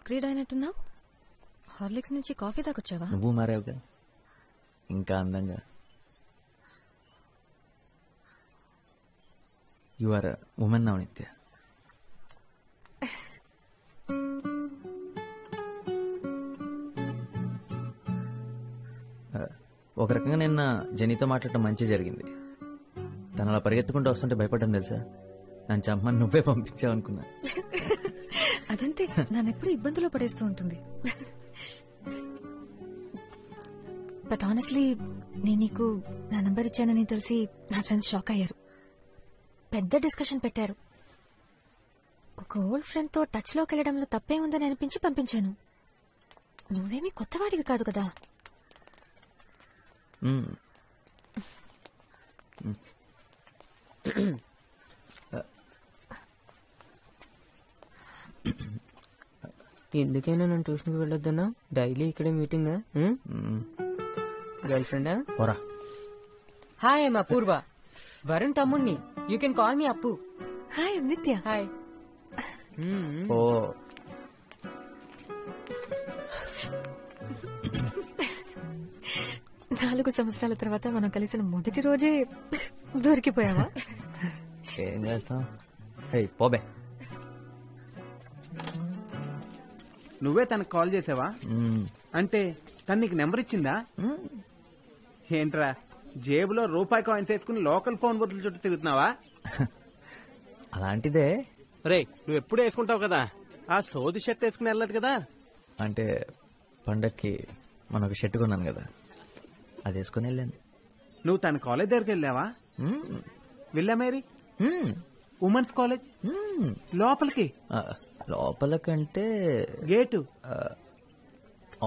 Upgrade అయినట్టున్నావు. Horlicks నుంచి coffee దాకొచ్చావా? నువ్వు మారావుగా, ఇంకా అందంగా. యు ఆర్ ఉమెన్ నౌ నిత్య. ఒక రకంగా నిన్న జెనీతో మాట్లాడటం మంచి జరిగింది. తను అలా పరిగెత్తుకుంటూ వస్తుంటే భయపడ్డాను తెలుసా. నన్ను చంపమని నువ్వే పంపించావు అనుకున్నా. అదంతే, నన్నెప్పుడు ఇబ్బందులో పడేస్తూ ఉంటుంది. బట్ ఆనెస్ట్లీ నేను నీకు నా నంబర్ ఇచ్చానని తెలిసి నా ఫ్రెండ్స్ షాక్ అయ్యారు. పెద్ద డిస్కషన్ పెట్టారు. ఒక ఓల్డ్ ఫ్రెండ్ తో టచ్ లోకి వెళ్లడంలో తప్పే ఉందని అనిపించి పంపించాను. నువ్వేమీ కొత్తవాడివి కాదు కదా. ఎందుకైనా నన్ను ట్యూషన్కి వెళ్ళొద్దన్నా? డైలీ ఇక్కడే మీటింగ్. గర్ల్ ఫ్రెండా? హాయ్ ఐమ్ అపూర్వ, వరుణ్ తమ్ముణ్ణి. యూ కెన్ కాల్ మీ అప్పు. హాయ్ నిత్య. హాయ్. ఓ 4 సంవత్సరాల తర్వాత మనం కలిసిన మొదటి రోజే దొరికిపోయావా? ఏం చేస్తాం. పోబే. నువ్వే తనకు కాల్ చేసావా? అంటే తను నీకు నెంబర్ ఇచ్చిందా? ఏంట్రా జేబులో రూపాయి కాయిన్స్ వేసుకుని లోకల్ ఫోన్ బదులు చుట్టూ తిరుగుతున్నావా? అలాంటిదే. రే నువ్వు ఎప్పుడు వేసుకుంటావు కదా, ఆ సోది షర్ట్ వేసుకుని వెళ్ళదు కదా. అంటే పండక్కి మనకు షర్ట్ కొన్నాను కదా, అది వేసుకుని వెళ్ళాను. నువ్వు తన కాలేజ్ దగ్గరికి వెళ్ళావా? వెళ్ళా మేరీ ఉమెన్స్ కాలేజ్ లోపలికి. లోపలకంటే గేటు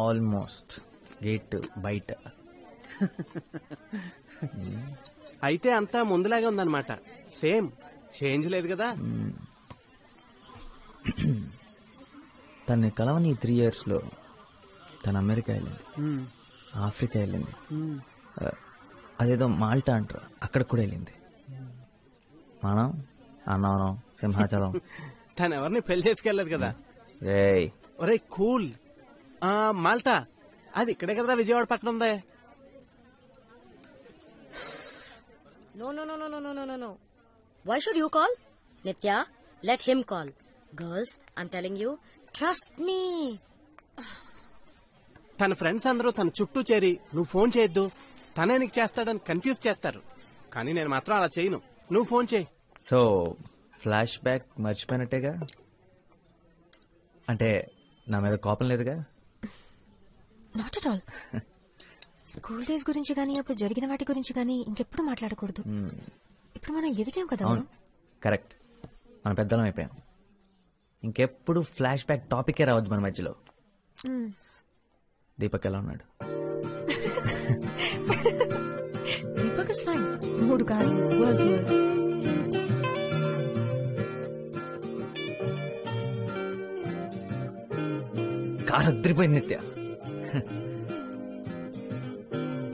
ఆల్మోస్ట్ గేట్ బయట. అయితే అంతా ముందులాగే ఉందన్నమాట. సేమ్ చేంజ్ లేదు కదా. తన్ని కలవని 3 years లో తను అమెరికా వెళ్ళింది, ఆఫ్రికా వెళ్ళింది, అదేదో మాల్టా అంటారు అక్కడికి కూడా వెళ్ళింది. మనం అన్నవరం, సింహాచలం. తను ఎవరిని పెళ్లి చేసుకెళ్ళదు కదా. రేయ్ ఒరే కూల్. మాల్టా అది ఇక్కడే కదరా, విజయవాడ పక్కన ఉందే. No. Why should you call? Nitya, let him call. Girls, I'm telling you, trust me. తన ఫ్రెండ్స్ అందరూ తన చుట్టూ చేరి నువ్వు ఫోన్ చేయొద్దు, తనే నీకు చేస్తాడని కన్ఫ్యూజ్ చేస్తారు. కానీ నేను మాత్రం అలా చేయను. నువ్వు ఫోన్ చేయి. సో ఫ్లాష్ బ్యాక్ మర్చిపోయినట్టేగా? అంటే నా మీద కోపం లేదుగా? Not at all. School days గురించి గానీ, అప్పుడు జరిగిన వాటి గురించి గానీ ఇంకెప్పుడు మాట్లాడకూడదు. ఇప్పుడు మనం ఎదిగాం కదా. కరెక్ట్, మన పెద్దలం అయిపోయాం. ఇంకెప్పుడు ఫ్లాష్ బ్యాక్ టాపికే రావద్దు మన మధ్యలో. దీపక్ ఎలా ఉన్నాడు? Deepak is fine. 3 కార్లు, వరల్డ్ టూర్స్. కారు అద్దరిపోయింది నిత్య.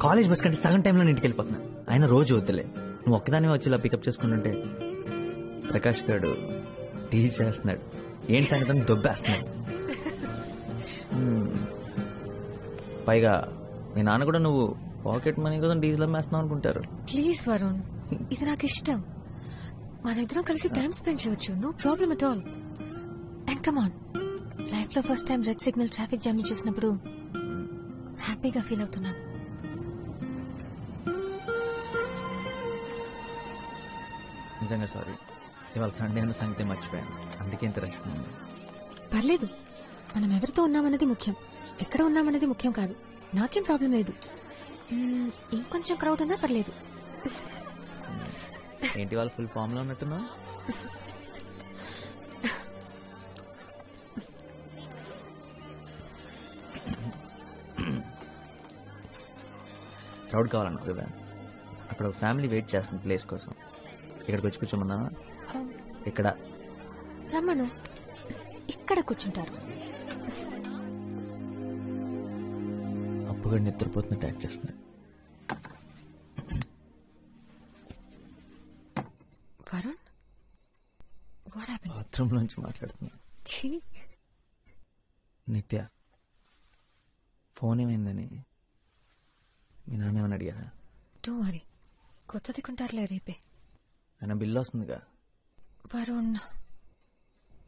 కాలేజ్ బస్ కంటే సగం టైంలో ఇంటికి వెళ్ళిపోతున్నా. ఆయన రోజు వద్దులే, నువ్వు ఒక్కదాన్ని వచ్చి ఇలా పికప్ చేసుకుంటుంటే ప్రకాష్ గారు టీచ్ చేస్తున్నాడు. ఏంటి సంగతి దొబ్బేస్తున్నాడు. పైగా మీ నాన్న కూడా నువ్వు పాకెట్ మనీ కోసం డీజిల్ అమ్మేస్తున్నావు అనుకుంటారు. ప్లీజ్ వరుణ్, ఇది నాకు ఇష్టం. మన ఇద్దరం కలిసి టైం స్పెండ్ చేయొచ్చు. No problem at all. And come on, life లో first time red signal traffic jam ని చూసినప్పుడు హ్యాపీగా ఫీల్ అవుతున్నాను. నిజంగా సారీ, ఇవాళ సండే అన్న సంగతి మర్చిపోయాను, అందుకే ఇంత రష్ ఉంది. పర్లేదు, మనం ఎవరితో ఉన్నామన్నది ముఖ్యం, ఎక్కడ ఉన్నామన్నది ముఖ్యం కాదు. నాకేం ప్రాబ్లం లేదు. ఇంకొంచెం క్రౌడ్ ఉన్నా పర్లేదు. ఏంటి వాళ్ళు ఫుల్ ఫామ్ లో ఉన్నట్టున్నావు? క్రౌడ్ కావాలన్నా కదా, అక్కడ ఫ్యామిలీ వెయిట్ చేస్తుంది ప్లేస్ కోసం. ఇక్కడికి వచ్చి కూర్చోమన్నా? ఇక్కడ రమ్మను, ఇక్కడ కూర్చుంటారు. అప్పుగా నిద్రపోతున్న ట్యాక్ చేస్తున్నాడు. Varun, what happened? బాత్రూమ్ నుంచి మాట్లాడుతున్నా. నిత్య ఫోన్ ఏమైందని మీ నాన్న ఏమని అడిగారా? టూ వరీ, కొత్తది కొంటారులే రేపే. ఆయన బిల్లు వస్తుందిగా. వరుణ్,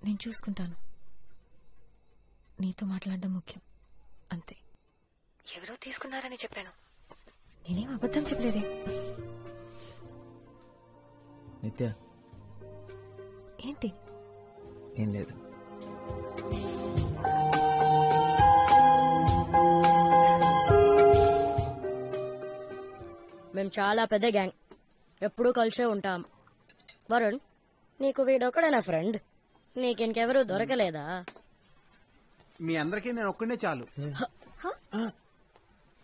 నేను చూసుకుంటాను. నీతో మాట్లాడడం ముఖ్యం అంతే. ఎవరో తీసుకున్నారని చెప్పాను, నేనేం అబద్ధం చెప్పలేదే. నిత్య ఏంటి? ఏం లేదు. మేము చాలా పెద్ద గ్యాంగ్, ఎప్పుడూ కలిసే ఉంటాం. వరుణ్, నీకు వీడొక్కడే నా ఫ్రెండ్, నీకింకెవరూ దొరకలేదా? మీ అందరికీ నేను ఒక్కడే చాలు.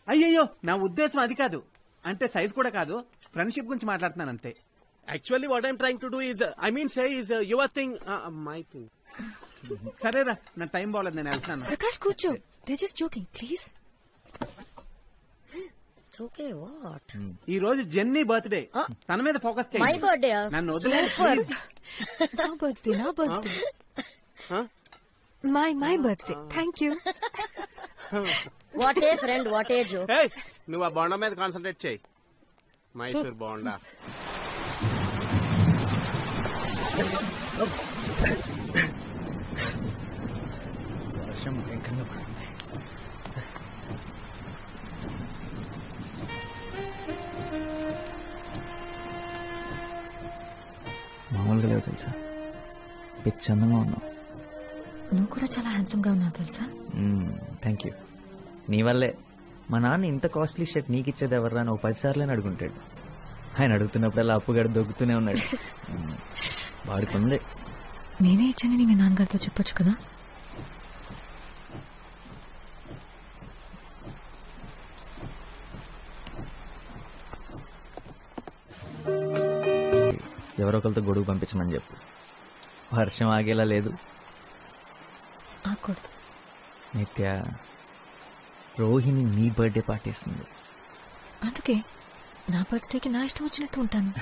అయ్యయ్యో, నా ఉద్దేశం అది కాదు. అంటే సైజ్ కూడా కాదు, ఫ్రెండ్షిప్ గురించి మాట్లాడుతున్నాను అంతే. Actually, what I'm trying to do is, your thing, my thing. సరేరా, నా టైం బాగలేదు, నేను వెళ్తున్నాను. ప్రకాష్ కూర్చో, they just joking please. Okay, what? ఈ రోజు జెన్నీ బర్త్డే, తన మీద ఫోకస్ మై చేయండి. బర్త్డే? నన్ను వదిలేదు ప్లీజ్. నా birthday my birthday. Thank you. What a friend, what a joke. Hey, నువ్వు ఆ బోండా మీద కాన్సన్ట్రేట్ చేయి. మైసూర్ బోండా. వర్షం భయంకరంగా పడుతుంది. మామూలుగా లేవు తెలుసా, పిచ్చి అందంగా ఉన్నావు. నువ్వు కూడా చాలా హ్యాండ్సమ్ గా ఉన్నావు తెలుసా. Thank you. నీ వల్లే మా నాన్న ఇంత కాస్ట్లీ షర్ట్ నీకు ఇచ్చేది ఎవర్రా అని 10 సార్లు అడుగుంటాడు. ఆయన అడుగుతున్నప్పుడల్లా అప్పుగడ దొక్కుతూనే ఉన్నాడు. వాడికి ఉంది. నేనే ఇచ్చానని మీ నాన్నగారితో చెప్పొచ్చు కదా. ఎవరో ఒకరితో గొడుగు పంపించమని చెప్పు. వర్షం ఆగేలా లేదు. ఆకూడదు. నిత్య, రోహిణి నీ బర్త్డే పార్టీ ఇస్తుంది. అందుకే నా బర్త్డేకి నా ఇష్టం వచ్చినట్టు ఉంటాను.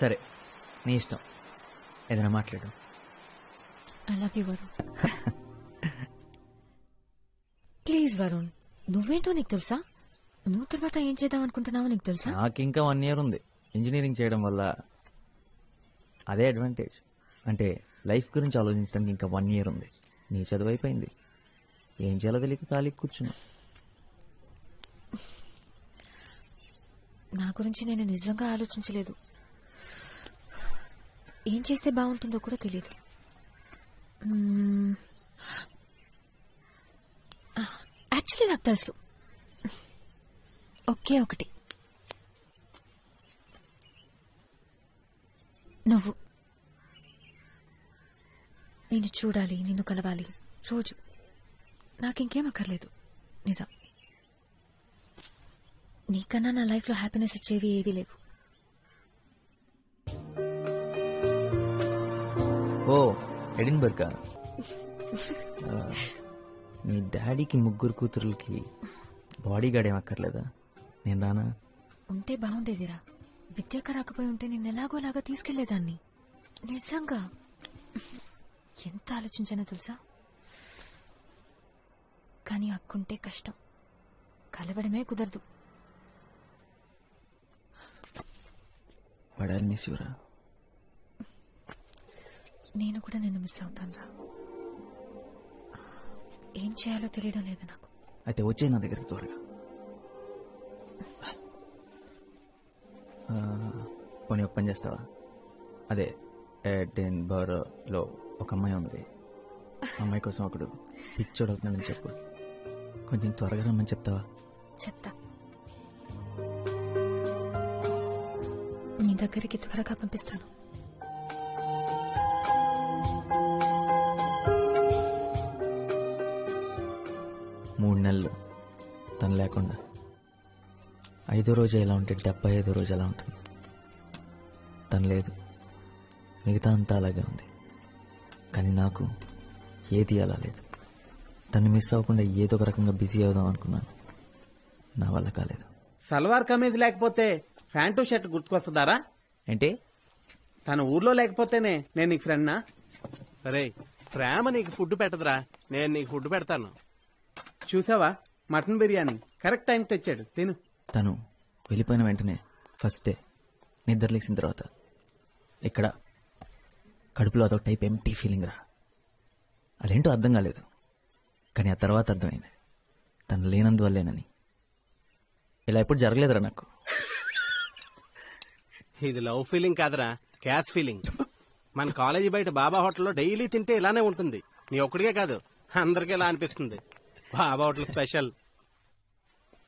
సరే, నీ ఇష్టం, ఏదైనా మాట్లాడు. I love you Varun. Please Varun, నువ్వేంటో నీకు తెలుసా? నువ్వు తర్వాత ఏం చేద్దాం అనుకుంటున్నావో నీకు తెలుసా? నాకు ఇంకా 1 year ఉంది. ఇంజనీరింగ్ చేయడం వల్ల అదే అడ్వాంటేజ్. అంటే లైఫ్ గురించి ఆలోచించడానికి ఇంకా 1 year ఉంది. నీ చదువు అయిపోయింది, ఏం చేయాలో తెలియక ఖాళీ కూర్చున్నా. నా గురించి నేను నిజంగా ఆలోచించలేదు. ఏం చేస్తే బాగుంటుందో కూడా తెలియదు. యాక్చువల్లీ నాకు తెలుసు, ఒకే ఒకటి. నువ్వు. నిన్ను చూడాలి, నిన్ను కలవాలి రోజు. నాకింకేం అక్కర్లేదు. నిజం, నీకన్నా నా లైఫ్ లో హ్యాపీనెస్ ఇచ్చేవి ఏవీ లేవు. ఓ, ఎడిన్బర్గా. మీ డాడీకి 3 కూతురులకి బాడీ గార్డ్ ఏం అక్కర్లేదా? నేను రానా? ఉంటే బాగుండేదిరా. విద్యాక రాకపోయి ఉంటే నేను ఎలాగోలాగా తీసుకెళ్లేదాన్ని. నిజంగా ఎంత ఆలోచించానో తెలుసా. కానీ అక్కుంటే కష్టం, కలవడమే కుదరదు. వాడాలి మిస్ యూరా. నేను కూడా నిన్ను మిస్ అవుతాను రా. ఏం చేయాలో తెలియడం లేదు నాకు. అయితే వచ్చే నా దగ్గరికి త్వరగా. పోనీ ఒక పని చేస్తావా? అదే ఎడిన్బర్గ్లో ఒక అమ్మాయి ఉంది. అమ్మాయి కోసం ఒకడు పిచ్చోడు అవుతున్నాడని చెప్పు. కొంచెం త్వరగా రమ్మని చెప్తావా? చెప్తా. నీ దగ్గరికి త్వరగా పంపిస్తాను. మూడు నెలలు తను లేకుండా. 5వ రోజు ఎలా ఉంటే 75వ రోజు ఎలా ఉంటుంది. తను లేదు, మిగతా అంతా అలాగే ఉంది. కానీ నాకు ఏది అలా లేదు. తను మిస్ అవ్వకుండా ఏదో ఒక రకంగా బిజీ అవుదాం అనుకున్నాను. నా వల్ల కాలేదు. సల్వార్ కమీజ్ లేకపోతే ప్యాంటు షర్ట్ గుర్తుకొస్తుందారా? ఏంటి? తన ఊర్లో లేకపోతేనే నేను నీకు ఫ్రెండ్నా? అరే ప్రేమ నీకు ఫుడ్ పెట్టదురా, నేను నీకు ఫుడ్ పెడతాను. చూసావా, మటన్ బిర్యానీ కరెక్ట్ టైంకి తెచ్చాడు, తిను. తను వెళ్ళిపోయిన వెంటనే ఫస్ట్ డే నిద్ర లేచిన తర్వాత ఇక్కడ కడుపులో అదొక టైప్ ఎంటీ ఫీలింగ్ రా. అదేంటో అర్థం కాలేదు, కానీ ఆ తర్వాత అర్థమైంది తను లేనందువల్లేనని. ఇలా ఎప్పుడు జరగలేదురా నాకు. ఇది లవ్ ఫీలింగ్ కాదురా, క్యాష్ ఫీలింగ్. మన కాలేజీ బయట బాబా హోటల్లో డైలీ తింటే ఇలానే ఉంటుంది. నీ ఒక్కడికే కాదు, అందరికీ ఇలా అనిపిస్తుంది. బాబా హోటల్ స్పెషల్.